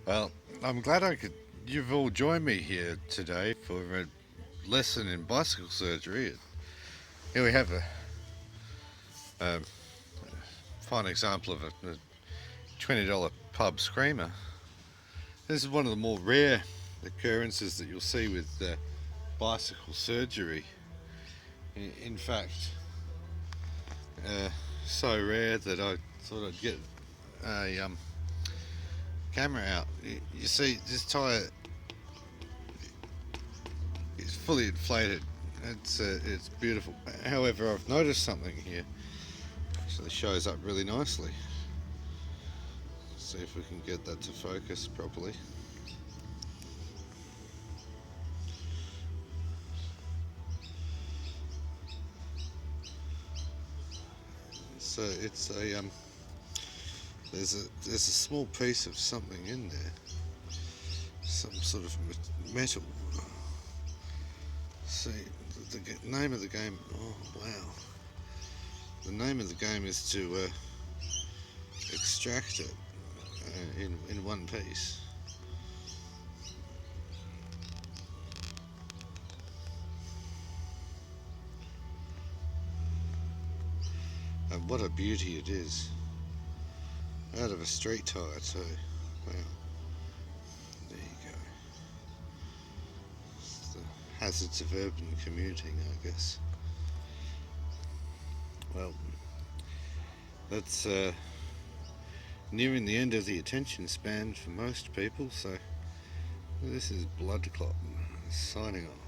Well, I'm glad you've all joined me here today for a lesson in bicycle surgery. Here we have a fine example of a $20 pub screamer. This is one of the more rare occurrences that you'll see with bicycle surgery. In fact, so rare that I thought I'd get a camera out. You see, this tyre is fully inflated. It's beautiful. However, I've noticed something here. Actually, shows up really nicely. See if we can get that to focus properly. So it's there's a small piece of something in there, some sort of metal. See, the name of the game. Oh wow! The name of the game is to extract it in one piece. And what a beauty it is! Out of a street tire too. Wow. There you go. It's the hazards of urban commuting, I guess. Well, that's nearing the end of the attention span for most people, so this is Blood Clot signing off.